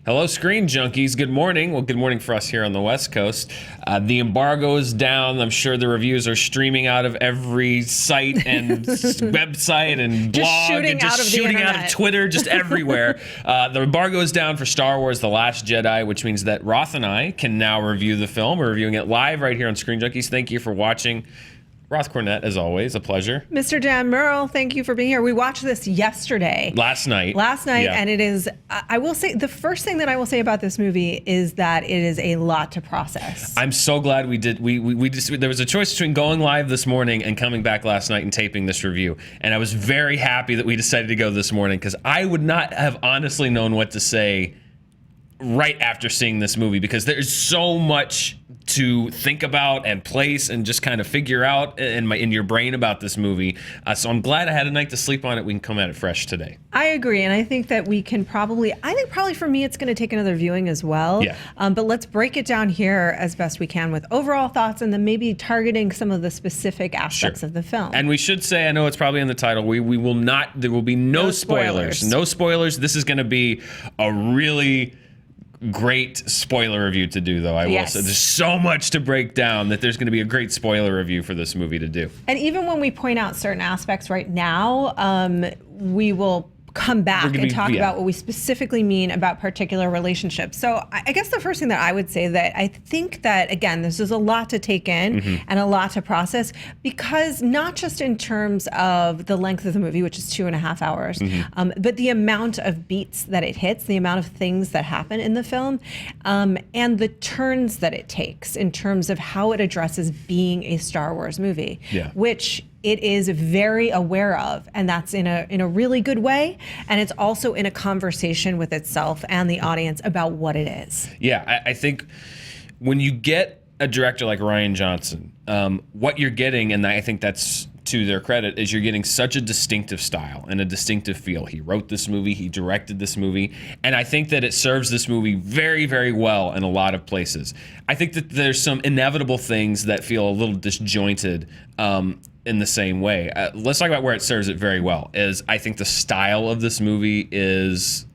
Hello, Screen Junkies. Good morning. Well, good morning for us here on the West Coast. The embargo is down. I'm sure the reviews are streaming out of every site and website and blog and just shooting out of Twitter, just everywhere. The embargo is down for Star Wars: The Last Jedi, which means that Roth and I can now review the film. We're reviewing it live right here on Screen Junkies. Thank you for watching. Roth Cornet, as always, a pleasure. Mr. Dan Murrell, thank you for being here. We watched this yesterday. Last night, yeah. And it is, I will say, the first thing that I will say about this movie is that it is a lot to process. I'm so glad we did. We just, there was a choice between going live this morning and coming back last night and taping this review. And I was very happy that we decided to go this morning, because I would not have honestly known what to say right after seeing this movie, because there's so much to think about and place and just kind of figure out in your brain about this movie. So I'm glad I had a night to sleep on it. We can come at it fresh today. I agree, and I think that we can probably for me it's going to take another viewing as well. Yeah. But let's break it down here as best we can with overall thoughts, and then maybe targeting some of the specific aspects of the film. And we should say, I know it's probably in the title, we will not, there will be no spoilers. No spoilers. This is going to be a really great spoiler review to do, though. I will say there's so much to break down that there's going to be a great spoiler review for this movie to do. And even when we point out certain aspects right now, we will come back and talk about what we specifically mean about particular relationships. So I guess the first thing that I would say, that I think that, again, this is a lot to take in and a lot to process, because not just in terms of the length of the movie, which is 2.5 hours, but the amount of beats that it hits, the amount of things that happen in the film, and the turns that it takes in terms of how it addresses being a Star Wars movie, which it is very aware of, and that's in a really good way. And it's also in a conversation with itself and the audience about what it is. Yeah, I think when you get a director like Rian Johnson, what you're getting, and I think that's to their credit, is you're getting such a distinctive style and a distinctive feel. He wrote this movie, he directed this movie, and I think that it serves this movie very, very well in a lot of places. I think that there's some inevitable things that feel a little disjointed in the same way. Let's talk about where it serves it very well. Is I think the style of this movie is,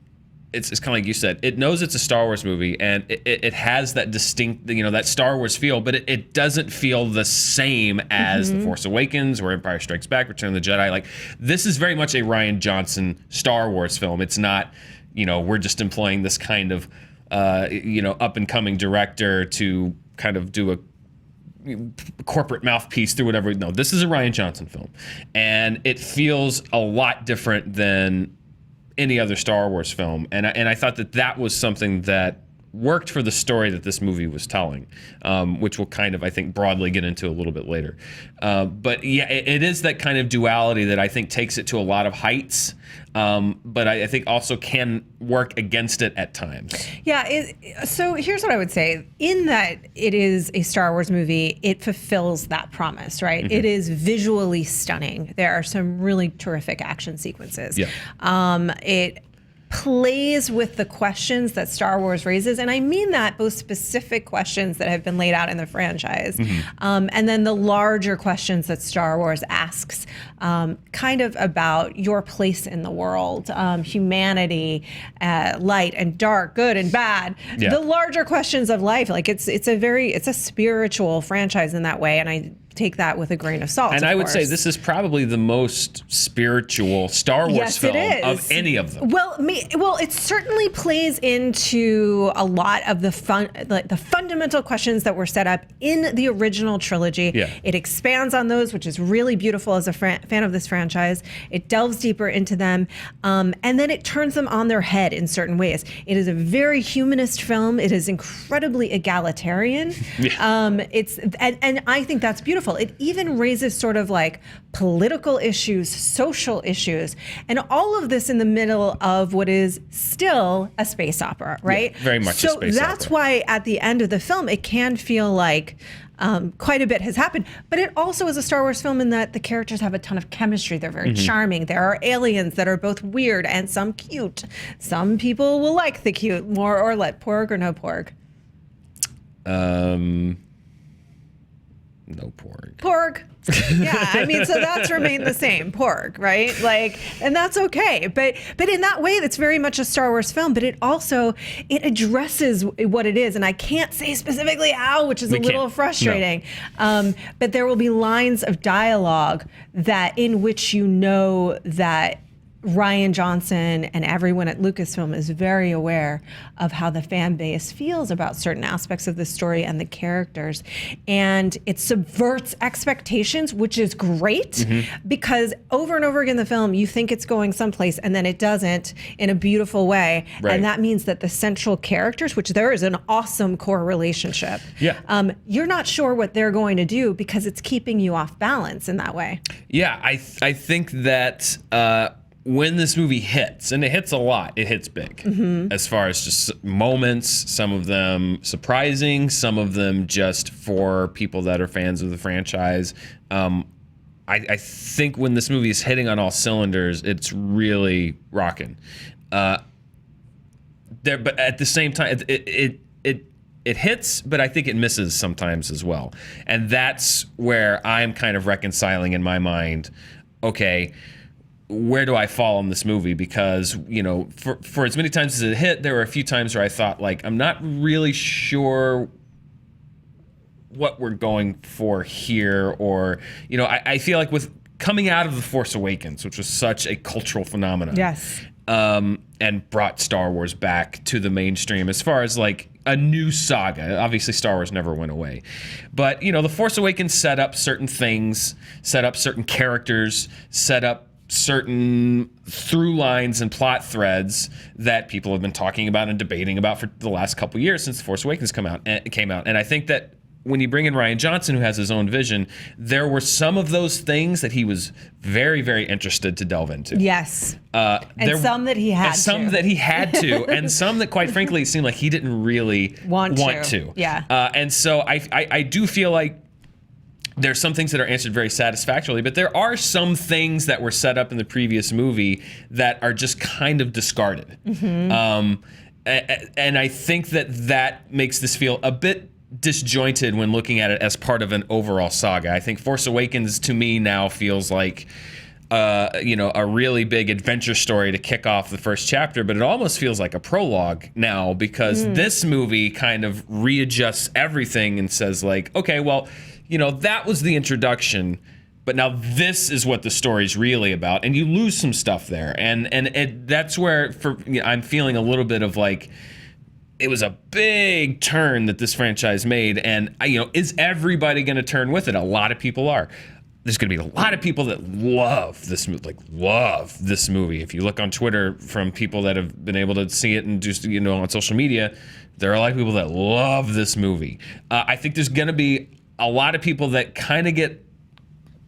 it's kind of like you said, it knows it's a Star Wars movie, and it has that distinct, that Star Wars feel, but it doesn't feel the same as The Force Awakens or Empire Strikes Back, Return of the Jedi. Like, this is very much a Rian Johnson Star Wars film. It's not, we're just employing this kind of, up and coming director to kind of do a corporate mouthpiece through whatever. No, this is a Rian Johnson film, and it feels a lot different than any other Star Wars film, and I thought that was something that worked for the story that this movie was telling, which we'll kind of, I think, broadly get into a little bit later. But yeah, it is that kind of duality that I think takes it to a lot of heights, but I think also can work against it at times. Yeah, so here's what I would say. In that it is a Star Wars movie, it fulfills that promise, right? It is visually stunning. There are some really terrific action sequences. It plays with the questions that Star Wars raises, and I mean that both specific questions that have been laid out in the franchise, and then the larger questions that Star Wars asks, kind of about your place in the world, humanity, light and dark, good and bad, the larger questions of life. Like it's a spiritual franchise in that way, and I take that with a grain of salt. And I would say this is probably the most spiritual Star Wars film of any of them. Well, it certainly plays into a lot of the fundamental questions that were set up in the original trilogy. It expands on those, which is really beautiful as a fan of this franchise. It delves deeper into them, and then it turns them on their head in certain ways. It is a very humanist film. It is incredibly egalitarian. And I think that's beautiful. It even raises sort of like political issues, social issues, and all of this in the middle of what is still a space opera, right? Very much a space opera. So that's why at the end of the film, it can feel like quite a bit has happened, but it also is a Star Wars film in that the characters have a ton of chemistry. They're very charming. There are aliens that are both weird and some cute. Some people will like the cute more or less. Porg or no porg? No porg. Porg. Yeah, I mean, so that's remained the same, porg, right? Like, and that's okay. But in that way, that's very much a Star Wars film. But it addresses what it is, and I can't say specifically how, which is a little frustrating. No. But there will be lines of dialogue in which you know that Rian Johnson and everyone at Lucasfilm is very aware of how the fan base feels about certain aspects of the story and the characters. And it subverts expectations, which is great, because over and over again in the film, you think it's going someplace and then it doesn't in a beautiful way. Right. And that means that the central characters, which there is an awesome core relationship, you're not sure what they're going to do because it's keeping you off balance in that way. Yeah, I think that when this movie hits, and it hits a lot, it hits big as far as just moments, some of them surprising, some of them just for people that are fans of the franchise. I think when this movie is hitting on all cylinders, it's really rocking. But at the same time, it hits, but I think it misses sometimes as well. And that's where I'm kind of reconciling in my mind, okay, where do I fall in this movie? Because, you know, for as many times as it hit, there were a few times where I thought, like, I'm not really sure what we're going for here. Or, you know, I feel like with coming out of The Force Awakens, which was such a cultural phenomenon. Yes. And brought Star Wars back to the mainstream as far as, like, a new saga. Obviously, Star Wars never went away. But, you know, The Force Awakens set up certain things, set up certain characters, set up certain through lines and plot threads that people have been talking about and debating about for the last couple of years since The Force Awakens came out. And I think that when you bring in Rian Johnson, who has his own vision, there were some of those things that he was very, very interested to delve into. Yes. And some that he had to. Some that he had to, and some that, quite frankly, it seemed like he didn't really want to. Yeah. And so I do feel like there's some things that are answered very satisfactorily, but there are some things that were set up in the previous movie that are just kind of discarded. And I think that makes this feel a bit disjointed when looking at it as part of an overall saga. I think Force Awakens to me now feels like a really big adventure story to kick off the first chapter, but it almost feels like a prologue now because this movie kind of readjusts everything and says, like, okay, well, you know, that was the introduction, but now this is what the story's really about, and you lose some stuff there, and that's where I'm feeling a little bit of like, it was a big turn that this franchise made, and is everybody going to turn with it? A lot of people are. There's going to be a lot of people that love this movie. If you look on Twitter from people that have been able to see it and just on social media, there are a lot of people that love this movie. I think there's going to be a lot of people that kind of get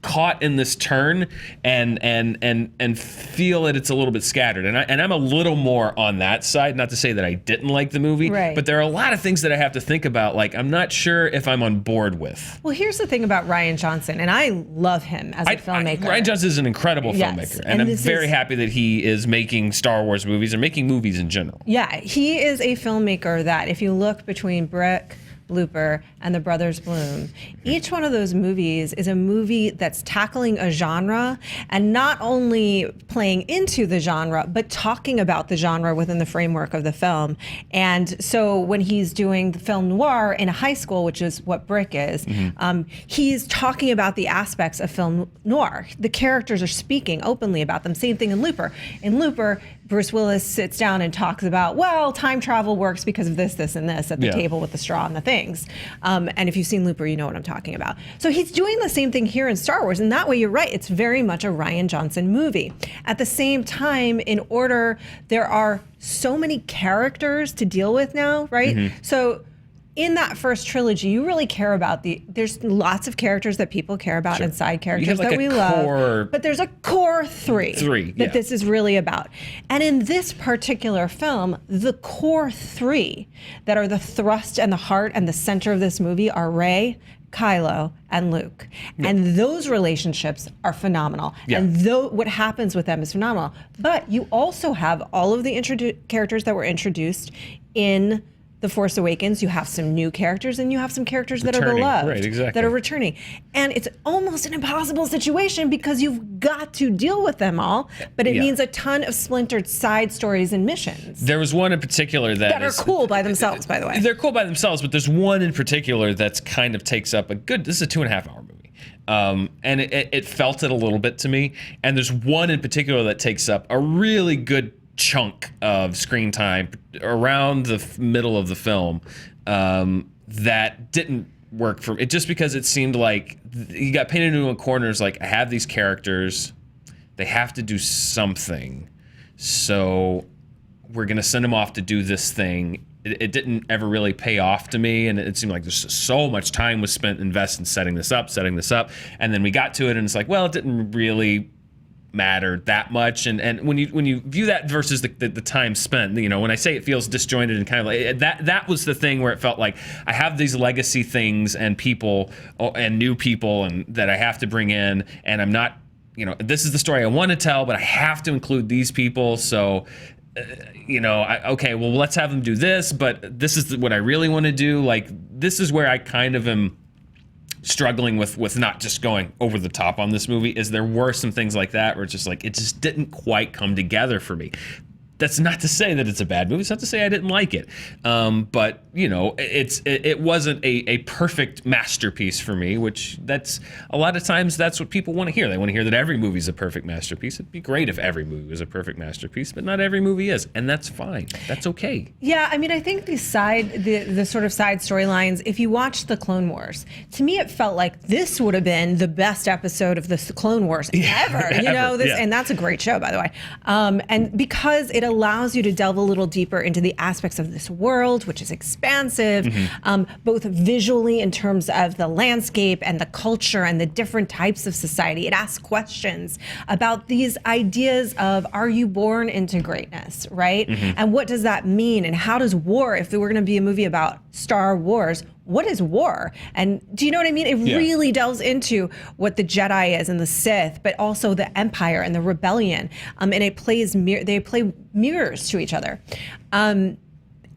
caught in this turn and feel that it's a little bit scattered. And I'm a little more on that side, not to say that I didn't like the movie, right, but there are a lot of things that I have to think about, like I'm not sure if I'm on board with. Well, here's the thing about Rian Johnson, and I love him as a filmmaker. Rian Johnson is an incredible filmmaker, and I'm very happy that he is making Star Wars movies and making movies in general. Yeah, he is a filmmaker that if you look between Brick, Blooper, and The Brothers Bloom, each one of those movies is a movie that's tackling a genre and not only playing into the genre, but talking about the genre within the framework of the film. And so when he's doing the film noir in a high school, which is what Brick is, he's talking about the aspects of film noir. The characters are speaking openly about them. Same thing in Looper. In Looper, Bruce Willis sits down and talks about, well, time travel works because of this, this, and this at the table with the straw and the things. And if you've seen Looper, you know what I'm talking about. So he's doing the same thing here in Star Wars. And that way, you're right. It's very much a Rian Johnson movie. At the same time, there are so many characters to deal with now, right? So in that first trilogy, you really care about there's lots of characters that people care about and side characters that we love. But there's a core three that this is really about. And in this particular film, the core three that are the thrust and the heart and the center of this movie are Rey, Kylo, and Luke. And those relationships are phenomenal. And what happens with them is phenomenal. But you also have all of the characters that were introduced in The Force Awakens, you have some new characters and you have some characters that are Returning. beloved, Right, exactly. that are returning. And it's almost an impossible situation because you've got to deal with them all, but it means a ton of splintered side stories and missions. There was one in particular that are cool by themselves, by the way. They're cool by themselves, but there's one in particular that's kind of takes up this is a 2.5 hour movie. And it felt it a little bit to me. And there's one in particular that takes up a really good chunk of screen time around the middle of the film that didn't work for me. Just because it seemed like you got painted into corners. Like, I have these characters, they have to do something, so we're gonna send them off to do this thing. It didn't ever really pay off to me, and it seemed like there's so much time was spent invested in setting this up, and then we got to it, and it's like, well, it didn't really matter that much. And when you view that versus the time spent, when I say it feels disjointed and kind of like that was the thing where it felt like I have these legacy things and people and new people and that I have to bring in, and I'm not, this is the story I want to tell, but I have to include these people. So okay, well, let's have them do this, but this is what I really want to do. Like, this is where I kind of am struggling with not just going over the top on this movie. Is there were some things like that where it's just like, it just didn't quite come together for me. That's not to say that it's a bad movie. It's not to say I didn't like it. But it wasn't a perfect masterpiece for me, which that's a lot of times that's what people want to hear. They want to hear that every movie is a perfect masterpiece. It'd be great if every movie was a perfect masterpiece, but not every movie is, and that's fine. That's okay. Yeah, I mean, I think the sort of side storylines, if you watch the Clone Wars, to me it felt like this would have been the best episode of the Clone Wars ever. And that's a great show, by the way. And because it allows you to delve a little deeper into the aspects of this world, which is expansive, both visually in terms of the landscape and the culture and the different types of society. It asks questions about these ideas of, are you born into greatness, right? And what does that mean? And how does war, if there were going to be a movie about Star Wars, what is war? And do you know what I mean? It really delves into what the Jedi is and the Sith, but also the Empire and the Rebellion. And it plays they play mirrors to each other.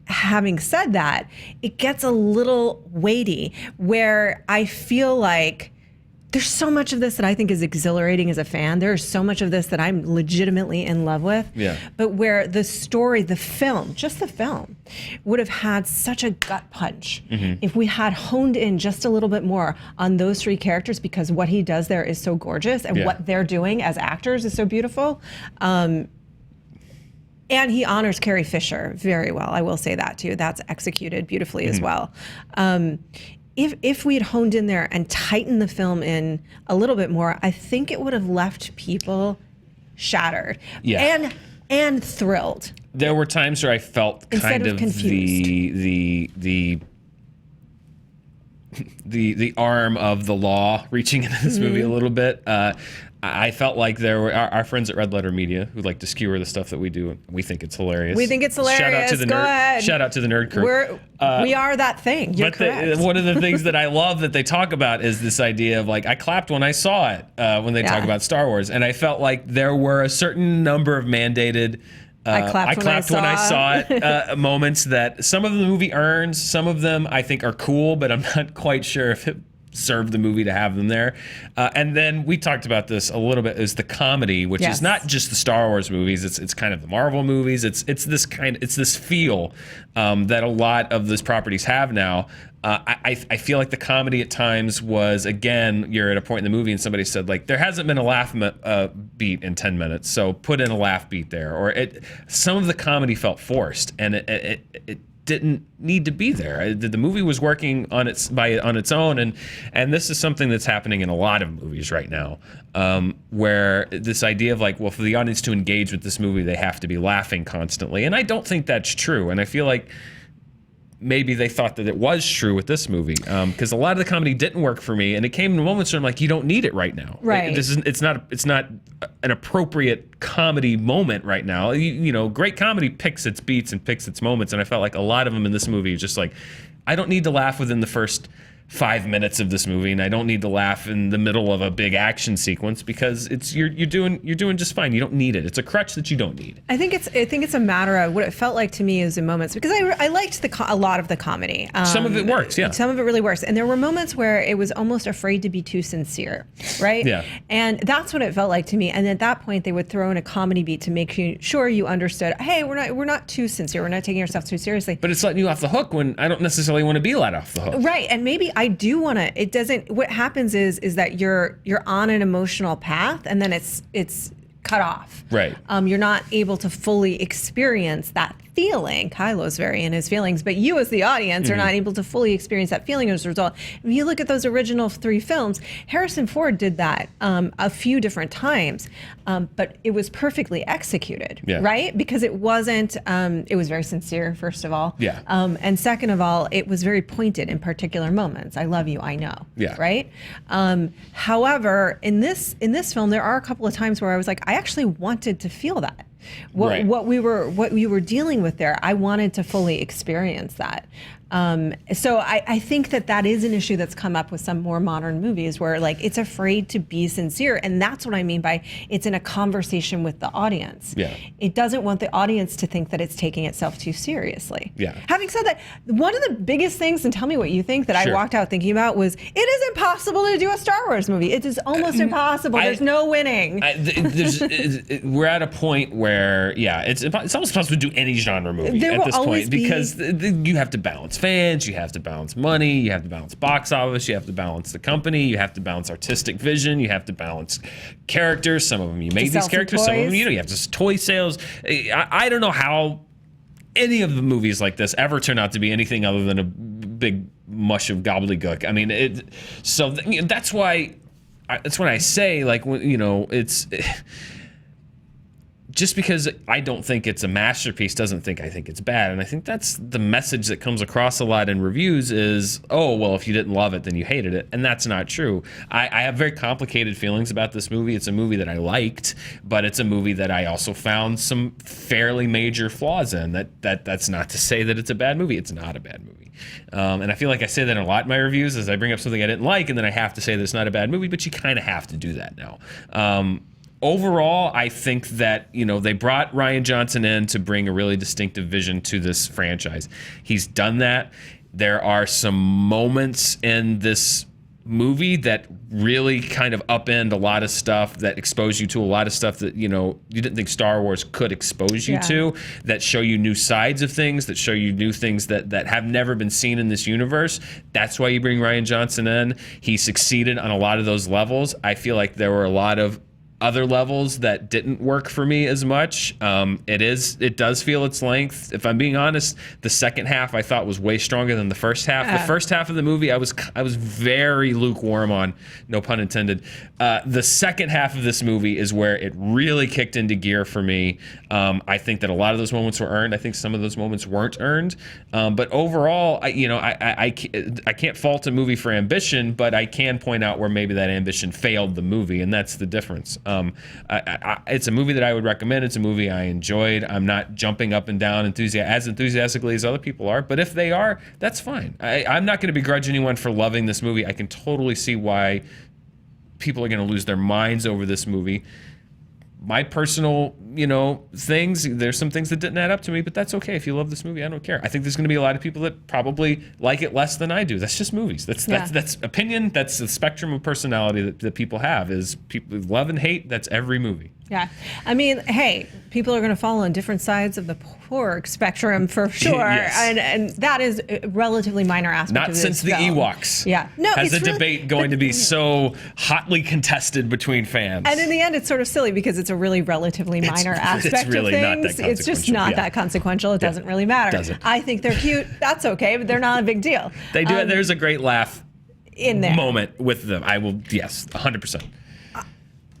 Having said that, it gets a little weighty where I feel like there's so much of this that I think is exhilarating as a fan. There's so much of this that I'm legitimately in love with. Yeah. But where the story, the film, just the film, would have had such a gut punch if we had honed in just a little bit more on those three characters, because what he does there is so gorgeous and what they're doing as actors is so beautiful. And he honors Carrie Fisher very well. I will say that too. That's executed beautifully as well. If we had honed in there and tightened the film in a little bit more, I think it would have left people shattered and thrilled. There were times where I felt kind of confused. the arm of the law reaching into this movie a little bit. I felt like there were our friends at Red Letter Media who like to skewer the stuff that we do, and we think it's hilarious. We think it's hilarious. Shout out to the Go ahead. Shout out to the nerd crew. We are that thing. You're correct. One of the things that I love that they talk about is this idea of like, I clapped when I saw it when they talk about Star Wars, and I felt like there were a certain number of mandated. I clapped when I saw it. Moments that some of the movie earns, some of them I think are cool, but I'm not quite sure if it served the movie to have them there. And then we talked about this a little bit, is the comedy, which is not just the Star Wars movies. It's kind of the Marvel movies. It's this feel that a lot of those properties have now. I feel like the comedy at times was, again, you're at a point in the movie and somebody said like, there hasn't been a laugh beat in 10 minutes, so put in a laugh beat there. Or some of the comedy felt forced, and it didn't need to be there. The movie was working on its own, and this is something that's happening in a lot of movies right now, where this idea of like, well, for the audience to engage with this movie, they have to be laughing constantly, and I don't think that's true. And I feel like maybe they thought that it was true with this movie, because a lot of the comedy didn't work for me, and it came in moments where I'm like, you don't need it right now. Right. It's not an appropriate comedy moment right now. Great comedy picks its beats and picks its moments, and I felt like a lot of them in this movie are just like, I don't need to laugh within the first 5 minutes of this movie, and I don't need to laugh in the middle of a big action sequence because you're doing just fine. You don't need it. It's a crutch that you don't need. I think it's a matter of what it felt like to me is in moments, because I liked a lot of the comedy. Some of it works, yeah. Some of it really works, and there were moments where it was almost afraid to be too sincere, right? Yeah. And that's what it felt like to me. And at that point, they would throw in a comedy beat to make sure you understood. Hey, we're not too sincere. We're not taking ourselves too seriously. But it's letting you off the hook when I don't necessarily want to be let off the hook. Right, and maybe I do want to. It doesn't. What happens is that you're on an emotional path, and then it's cut off. Right. You're not able to fully experience that feeling. Kylo's very in his feelings, but you as the audience are not able to fully experience that feeling as a result. If you look at those original 3 films, Harrison Ford did that a few different times, but it was perfectly executed, right? Because it wasn't, it was very sincere, first of all. Yeah. And second of all, it was very pointed in particular moments. I love you, I know. Yeah. Right? However, in this film, there are a couple of times where I was like, I actually wanted to feel that. What we were dealing with there, I wanted to fully experience that. So I think that is an issue that's come up with some more modern movies where like it's afraid to be sincere, and that's what I mean by it's in a conversation with the audience. Yeah. It doesn't want the audience to think that it's taking itself too seriously. Yeah. Having said that, one of the biggest things, and tell me what you think, that I walked out thinking about was it is impossible to do a Star Wars movie. It is almost impossible. There's no winning. We're at a point where it's almost possible to do any genre movie at this point because you have to balance fans, you have to balance money, you have to balance box office, you have to balance the company, you have to balance artistic vision, you have to balance characters. Some of them you make these characters, some of them you have just toy sales. I don't know how any of the movies like this ever turn out to be anything other than a big mush of gobbledygook. I mean, that's why I say, like, it's. Just because I don't think it's a masterpiece doesn't think I think it's bad. And I think that's the message that comes across a lot in reviews is, oh, well, if you didn't love it, then you hated it. And that's not true. I have very complicated feelings about this movie. It's a movie that I liked, but it's a movie that I also found some fairly major flaws in. That's not to say that it's a bad movie. It's not a bad movie. And I feel like I say that a lot in my reviews as I bring up something I didn't like, and then I have to say that it's not a bad movie, but you kind of have to do that now. Overall, I think that, they brought Rian Johnson in to bring a really distinctive vision to this franchise. He's done that. There are some moments in this movie that really kind of upend a lot of stuff, that expose you to a lot of stuff that, you didn't think Star Wars could expose you to, that show you new sides of things, that show you new things that have never been seen in this universe. That's why you bring Rian Johnson in. He succeeded on a lot of those levels. I feel like there were a lot of other levels that didn't work for me as much. It does feel its length. If I'm being honest, the second half I thought was way stronger than the first half. The first half of the movie I was very lukewarm on, no pun intended. The second half of this movie is where it really kicked into gear for me. I think that a lot of those moments were earned. I think some of those moments weren't earned. But overall, I can't fault a movie for ambition, but I can point out where maybe that ambition failed the movie, and that's the difference. It's a movie that I would recommend. It's a movie I enjoyed. I'm not jumping up and down as enthusiastically as other people are, but if they are, that's fine. I'm not going to begrudge anyone for loving this movie. I can totally see why people are going to lose their minds over this movie. My personal, things, there's some things that didn't add up to me, but that's okay. If you love this movie, I don't care. I think there's going to be a lot of people that probably like it less than I do. That's just movies. That's opinion. That's the spectrum of personality that people have, is people love and hate. That's every movie. Yeah. I mean, hey, people are going to fall on different sides of the pork spectrum for sure. Yes. And that is a relatively minor aspect Not of this since the film. Ewoks. Yeah. No, has the debate going to be so hotly contested between fans. And in the end, it's sort of silly because it's a really relatively minor aspect really of not things. that It's just not that consequential. It doesn't really matter. Doesn't. I think they're cute. That's okay, but they're not a big deal. They do. There's a great laugh in there moment with them. I will, yes, 100%.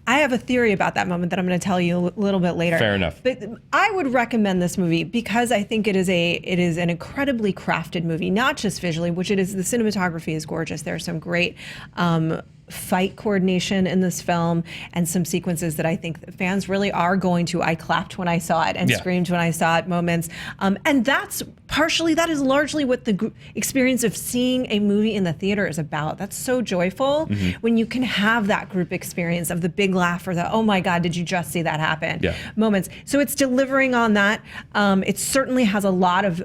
I have a theory about that moment that I'm going to tell you a little bit later. Fair enough. But I would recommend this movie because I think it is an incredibly crafted movie, not just visually, which it is. The cinematography is gorgeous. There's some great fight coordination in this film and some sequences that I think fans really are going to. I clapped when I saw it and screamed when I saw it moments. And that's partially that is largely what the experience of seeing a movie in the theater is about. That's so joyful when you can have that group experience of the big laugh or the, oh my God, did you just see that happen moments. So it's delivering on that. It certainly has a lot of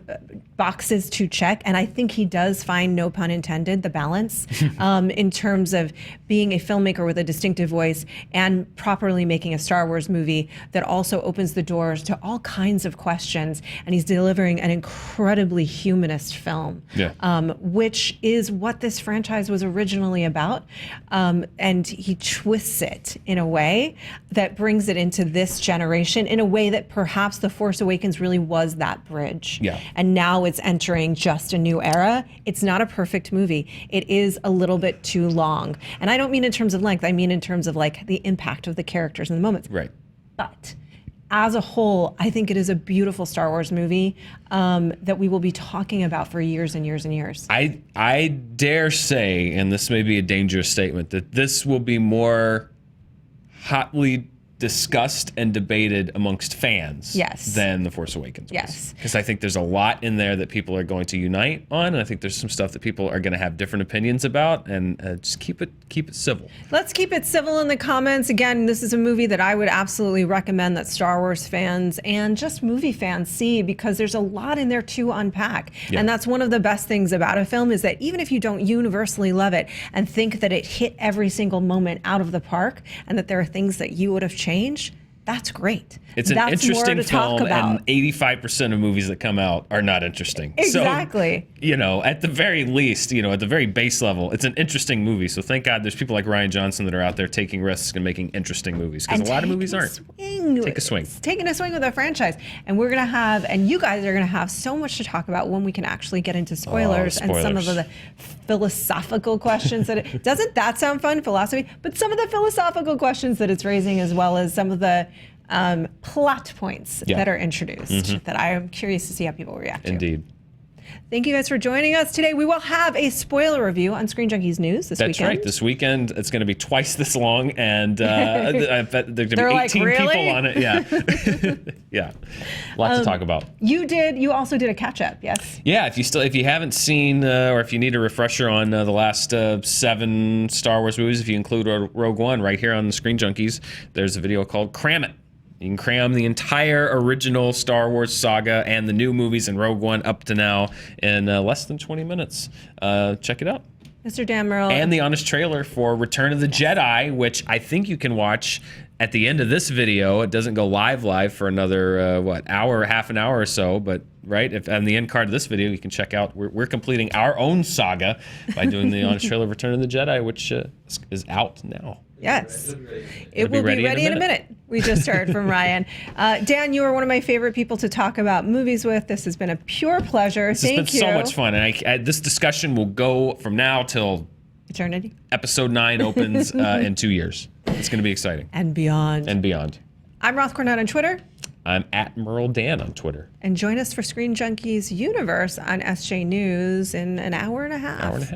boxes to check. And I think he does find, no pun intended, the balance in terms of being a filmmaker with a distinctive voice and properly making a Star Wars movie that also opens the doors to all kinds of questions. And he's delivering an incredibly humanist film, which is what this franchise was originally about. And he twists it in a way that brings it into this generation in a way that perhaps The Force Awakens really was that bridge. And now it's entering just a new era. It's not a perfect movie. It is a little bit too long. And I don't mean in terms of length. I mean in terms of like the impact of the characters and the moments. But as a whole, I think it is a beautiful Star Wars movie that we will be talking about for years and years and years. I dare say, and this may be a dangerous statement, that this will be more hotly discussed and debated amongst fans than The Force Awakens was. Because I think there's a lot in there that people are going to unite on, and I think there's some stuff that people are going to have different opinions about, and just keep it civil. Let's keep it civil in the comments. Again, this is a movie that I would absolutely recommend that Star Wars fans and just movie fans see, because there's a lot in there to unpack. And that's one of the best things about a film, is that even if you don't universally love it and think that it hit every single moment out of the park and that there are things that you would have changed, that's great. It's an interesting film, and 85% of movies that come out are not interesting. Exactly. So, at the very least, at the very base level, it's an interesting movie. So thank God there's people like Rian Johnson that are out there taking risks and making interesting movies, because a lot of movies aren't. Take a swing. Taking a swing with a franchise. And we're going to have, and you guys are going to have so much to talk about when we can actually get into spoilers and some of the philosophical questions that doesn't that sound fun, philosophy? But some of the philosophical questions that it's raising, as well as some of the plot points that are introduced that I am curious to see how people react to. Indeed. Thank you guys for joining us today. We will have a spoiler review on Screen Junkies News this weekend. That's right. This weekend, it's going to be twice this long, and I bet there's going to be 18 people on it. Yeah. A lot to talk about. You also did a catch-up, yes? Yeah. If you haven't seen, or if you need a refresher on the last 7 Star Wars movies, if you include Rogue One, right here on the Screen Junkies, there's a video called Cram It. You can cram the entire original Star Wars saga and the new movies in Rogue One up to now in less than 20 minutes. Check it out. Mr. Dan Murrell. And the honest trailer for Return of the Jedi, which I think you can watch at the end of this video. It doesn't go live for another, half an hour or so. But if on the end card of this video, you can check out, we're completing our own saga by doing the honest trailer of Return of the Jedi, which is out now. Yes. It will be ready in a minute. We just heard from Ryan. Dan, you are one of my favorite people to talk about movies with. This has been a pure pleasure. Thank you. It's been so much fun. And this discussion will go from now till eternity. Episode 9 opens in 2 years. It's going to be exciting. And beyond. I'm Roth Cornet on Twitter. I'm at Murrell Dan on Twitter. And join us for Screen Junkies Universe on SJ News in an hour and a half.